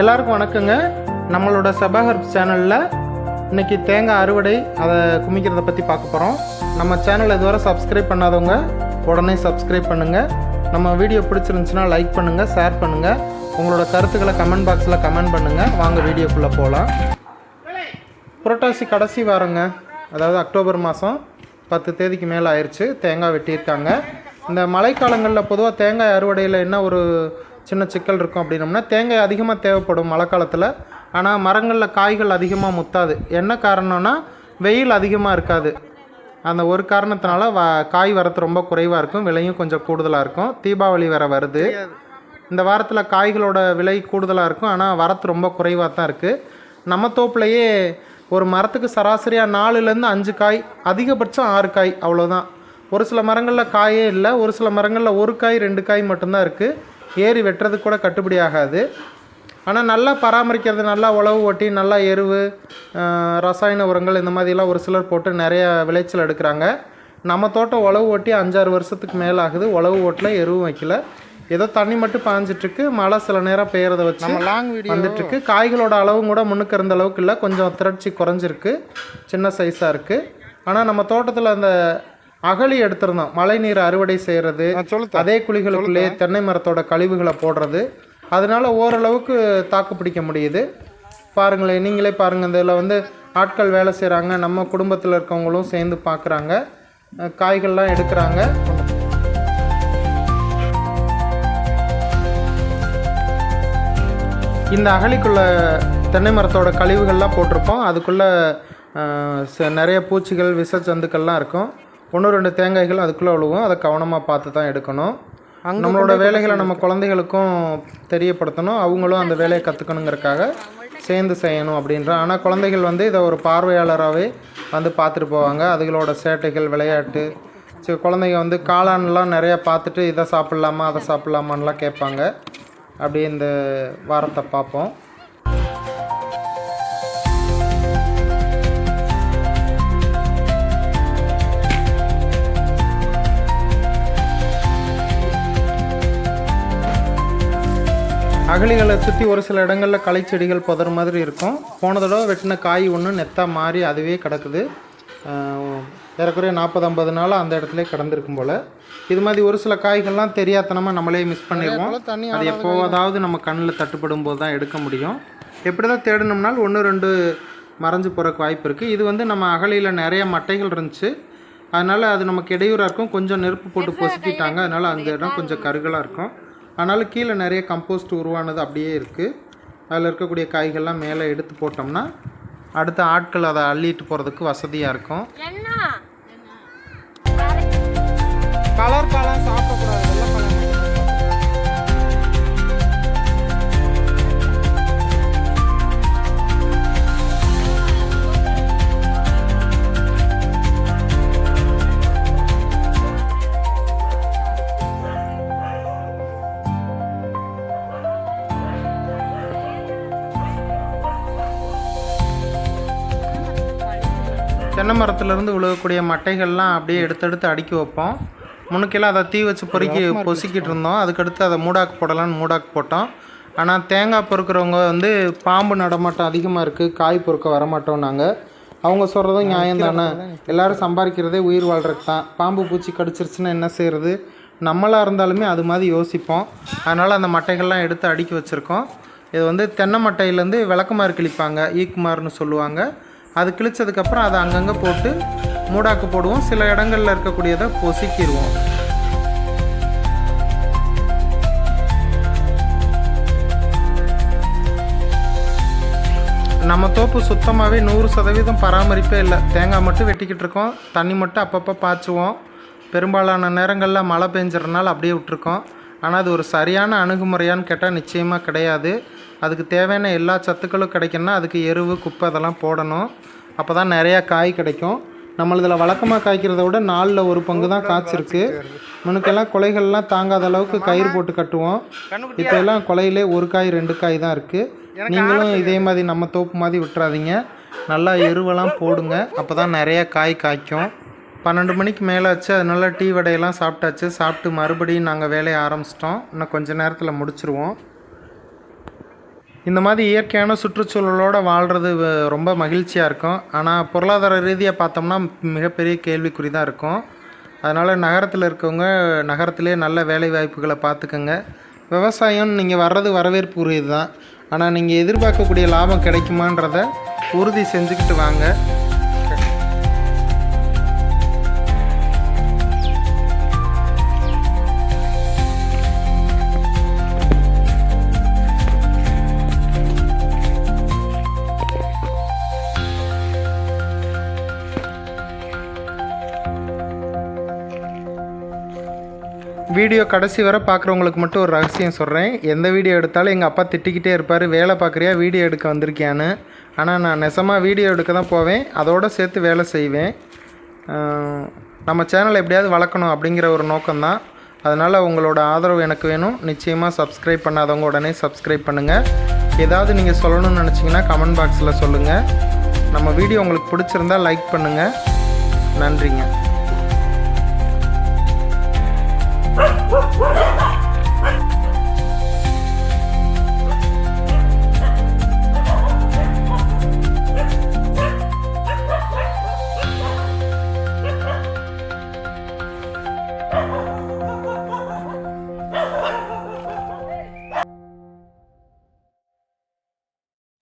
எல்லாருக்கும் வணக்கங்க. நம்மளோட சபா ஹெர்ப்ஸ் சேனலில் இன்றைக்கி தேங்காய் அறுவடை அதை குமிக்கிறத பற்றி பார்க்க போகிறோம். நம்ம சேனல் இதுவரை சப்ஸ்கிரைப் பண்ணாதவங்க உடனே சப்ஸ்கிரைப் பண்ணுங்கள். நம்ம வீடியோ பிடிச்சிருந்துச்சுன்னா லைக் பண்ணுங்கள், ஷேர் பண்ணுங்கள். உங்களோட கருத்துக்களை கமெண்ட் பாக்ஸில் கமெண்ட் பண்ணுங்கள். வாங்க வீடியோக்குள்ளே போகலாம். புரட்டாசி கடைசி வாரங்க, அதாவது அக்டோபர் மாதம் 10 தேதிக்கு மேலே ஆயிடுச்சு. தேங்காய் வெட்டியிருக்காங்க. இந்த மழைக்காலங்களில் பொதுவாக தேங்காய் அறுவடையில் என்ன ஒரு சின்ன சிக்கல் இருக்கும் அப்படின்னோம்னா, தேங்காய் அதிகமாக தேவைப்படும் மழை காலத்தில். ஆனால் மரங்களில் காய்கள் அதிகமாக முத்தாது. என்ன காரணம்னா, வெயில் அதிகமாக இருக்காது. அந்த ஒரு காரணத்தினால காய் வரத்து ரொம்ப குறைவாக இருக்கும், விலையும் கொஞ்சம் கூடுதலாக இருக்கும். தீபாவளி வேறு வருது. இந்த வாரத்தில் காய்களோட விலை கூடுதலாக இருக்கும், ஆனால் வரத்து ரொம்ப குறைவாக தான் இருக்குது. நம்ம தோப்புலையே ஒரு மரத்துக்கு சராசரியாக 4லேருந்து 5 காய், அதிகபட்சம் 6 காய், அவ்வளோதான். ஒரு சில மரங்களில் காயே இல்லை, ஒரு சில மரங்களில் 1 காய் 2 காய் மட்டும்தான் இருக்குது. ஏறி வெட்டுறதுக்கு கூட கட்டுப்படி ஆகாது. ஆனால் நல்லா பராமரிக்கிறது, நல்லா உழவு ஓட்டி, நல்லா எருவு, ரசாயன உரங்கள் இந்த மாதிரிலாம் ஒரு சிலர் போட்டு நிறைய விளைச்சல் எடுக்கிறாங்க. நம்ம தோட்டம் உழவு ஓட்டி 5-6 வருஷத்துக்கு மேலே ஆகுது. உழவு ஓட்டில் எருவும் வைக்கல, ஏதோ தண்ணி மட்டும் பாஞ்சிட்ருக்கு. மழை சில நேரம் பெய்யறதை வச்சு வந்துட்டுருக்கு. காய்களோட அளவும் கூட முன்னுக்கு இருந்த அளவுக்கு இல்லை, கொஞ்சம் திரட்சி குறைஞ்சிருக்கு, சின்ன சைஸாக இருக்குது. ஆனால் நம்ம தோட்டத்தில் அந்த அகழி எடுத்துருந்தோம், மழை நீர் அறுவடை செய்கிறது, அதே குழிகளுக்குள்ளேயே தென்னை மரத்தோட கழிவுகளை போடுறது. அதனால ஓரளவுக்கு தாக்கு பிடிக்க முடியுது. பாருங்களேன், நீங்களே பாருங்கள். இதில் வந்து ஆட்கள் வேலை செய்கிறாங்க, நம்ம குடும்பத்தில் இருக்கவங்களும் சேர்ந்து பார்க்குறாங்க, காய்கள்லாம் எடுக்கிறாங்க. இந்த அகழிக்குள்ளே தென்னை மரத்தோட கழிவுகள்லாம் போட்டிருப்போம். அதுக்குள்ளே நிறைய பூச்சிகள், விஷ ஜந்துக்கள்லாம் இருக்கும். 1-2 தேங்காய்கள் அதுக்குள்ளே விழுவும். அதை கவனமாக பார்த்து தான் எடுக்கணும். நம்மளோட வேலைகளை நம்ம குழந்தைகளுக்கும் தெரியப்படுத்தணும், அவங்களும் அந்த வேலையை கற்றுக்கணுங்கிறக்காக சேர்ந்து செய்யணும் அப்படின்ற. ஆனால் குழந்தைகள் வந்து இதை ஒரு பார்வையாளராகவே வந்து பார்த்துட்டு போவாங்க. அதுகளோட சேட்டைகள், விளையாட்டு. சரி, குழந்தைங்க வந்து காளான்லாம் நிறையா பார்த்துட்டு இதை சாப்பிட்லாமா அதை சாப்பிட்லாமான்லாம் கேட்பாங்க. அப்படியே இந்த வாரத்தை பார்ப்போம். அகழிகளை சுற்றி ஒரு சில இடங்களில் களை செடிகள் புதற மாதிரி இருக்கும். போன தடவை வெட்டின காய் ஒன்று நெத்தா மாறி அதுவே கிடக்குது. ஏறக்குறைய 40-50 நாள் அந்த இடத்துல கிடந்திருக்கும் போல். இது மாதிரி ஒரு சில காய்கள்லாம் தெரியாதனமாக நம்மளே மிஸ் பண்ணிடுவோம். அது எப்போதாவது நம்ம கண்ணில் தட்டுப்படும் போது தான் எடுக்க முடியும். எப்படி தான் தேடணும்னால் 1-2 மறைஞ்சு போகிறக்கு வாய்ப்பு இருக்குது. இது வந்து நம்ம அகழியில் நிறைய மட்டைகள் இருந்துச்சு, அதனால் அது நமக்கு இடையூறாக இருக்கும். கொஞ்சம் நெருப்பு போட்டு பொசுக்கிட்டாங்க, அதனால் அந்த இடம் கொஞ்சம் கருகலாக இருக்கும். அதனால் கீழே நிறைய கம்போஸ்ட் உருவானது அப்படியே இருக்குது. அதில் இருக்கக்கூடிய காய்கள்லாம் மேலே எடுத்து போட்டோம்னா அடுத்த ஆட்கள் அதை அள்ளிட்டு போகிறதுக்கு வசதியாக இருக்கும். கலர் காலம் சாப்பிடக்கூடாது, வெள்ளை காலம். தென்னை மரத்துலேருந்து விழுகக்கூடிய மட்டைகள்லாம் அப்படியே எடுத்து அடுக்கி வைப்போம். முன்னுக்கெல்லாம் அதை தீ வச்சு பொசுக்கிட்டு இருந்தோம். அதுக்கடுத்து அதை மூடாக்கு போடலான்னு மூடாக்கு போட்டோம். ஆனால் தேங்காய் பொறுக்கிறவங்க வந்து பாம்பு நடமாட்டம் அதிகமாக இருக்குது, காய் பொறுக்க வரமாட்டோம் நாங்கள். அவங்க சொல்கிறதும் நியாயம் தானே, எல்லோரும் சம்பாதிக்கிறதே உயிர் வாழ்றதுக்கு தான். பாம்பு பூச்சி கடிச்சிருச்சுன்னா என்ன செய்கிறது? நம்மளாக இருந்தாலுமே அது மாதிரி யோசிப்போம். அதனால் அந்த மட்டைகள்லாம் எடுத்து அடுக்கி வச்சுருக்கோம். இது வந்து தென்னை மட்டையிலேருந்து விளக்குமாறு கிழிப்பாங்க, ஈக்குமாறுன்னு சொல்லுவாங்க. அது கிழிச்சதுக்கப்புறம் அதை அங்கங்கே போட்டு மூடாக்கு போடுவோம். சில இடங்களில் இருக்கக்கூடியதை பொசுக்கிடுவோம். நம்ம தோப்பு சுத்தமாகவே 100% பராமரிப்பே இல்லை. தேங்காய் மட்டும் வெட்டிக்கிட்டு இருக்கோம், தண்ணி மட்டும் அப்பப்போ பாய்ச்சுவோம். பெரும்பாலான நேரங்களில் மழை பெஞ்சறதுனால அப்படியே விட்டுருக்கோம். ஆனால் அது ஒரு சரியான அணுகுமுறையான்னு கேட்டால் நிச்சயமாக கிடையாது. அதுக்கு தேவையான எல்லா சத்துக்களும் கிடைக்குன்னா அதுக்கு எருவு, குப்பை அதெல்லாம் போடணும். அப்போ தான் நிறையா காய் கிடைக்கும். நம்மளதில் வழக்கமாக காய்க்கிறத விட 4ல் 1 பங்கு தான் காய்ச்சிருக்கு. முன்னுக்கெல்லாம் கொலைகள்லாம் தாங்காத அளவுக்கு கயிறு போட்டு கட்டுவோம். இப்போ எல்லாம் கொலையிலே 1 காய் 2 காய் தான் இருக்குது. நீங்களும் இதே மாதிரி நம்ம தோப்பு மாதிரி விட்டுறாதீங்க, நல்லா எருவெல்லாம் போடுங்க. அப்போ தான் நிறையா காய் காய்க்கும். 12 மணிக்கு மேலே ஆச்சு. அதனால டீ வடையெல்லாம் சாப்பிட்டாச்சு. சாப்பிட்டு மறுபடியும் நாங்கள் வேலையை ஆரம்பிச்சிட்டோம். இன்னும் கொஞ்சம் நேரத்தில் முடிச்சிருவோம். இந்த மாதிரி இயற்கையான சுற்றுச்சூழலோடு வாழ்கிறது ரொம்ப மகிழ்ச்சியாக இருக்கும். ஆனால் பொருளாதார ரீதியாக பார்த்தோம்னா மிகப்பெரிய கேள்விக்குறி தான் இருக்கும். அதனால் நகரத்தில் இருக்கவங்க நகரத்திலே நல்ல வேலை வாய்ப்புகளை பார்த்துக்கங்க. விவசாயம் நீங்கள் வர்றது வரவேற்புரியது தான். ஆனால் நீங்கள் எதிர்பார்க்கக்கூடிய லாபம் கிடைக்குமான்றதை உறுதி செஞ்சுக்கிட்டு வாங்க. வீடியோ கடைசி வரை பார்க்குறவங்களுக்கு மட்டும் ஒரு ரகசியம் சொல்கிறேன். எந்த வீடியோ எடுத்தாலும் எங்கள் அப்பா திட்டிக்கிட்டே இருப்பார், வேலை பார்க்குறியா வீடியோ எடுக்க வந்திருக்கியான்னு. ஆனால் நான் நெசமாக வீடியோ எடுக்க தான் போவேன், அதோடு சேர்த்து வேலை செய்வேன். நம்ம சேனலை எப்படியாவது வளர்க்கணும் அப்படிங்கிற ஒரு நோக்கம்தான். அதனால் உங்களோட ஆதரவு எனக்கு வேணும். நிச்சயமாக சப்ஸ்கிரைப் பண்ணாதவங்க உடனே சப்ஸ்கிரைப் பண்ணுங்கள். ஏதாவது நீங்கள் சொல்லணும்னு நினச்சிங்கன்னா கமெண்ட் பாக்ஸில் சொல்லுங்கள். நம்ம வீடியோ உங்களுக்கு பிடிச்சிருந்தால் லைக் பண்ணுங்கள். நன்றிங்க.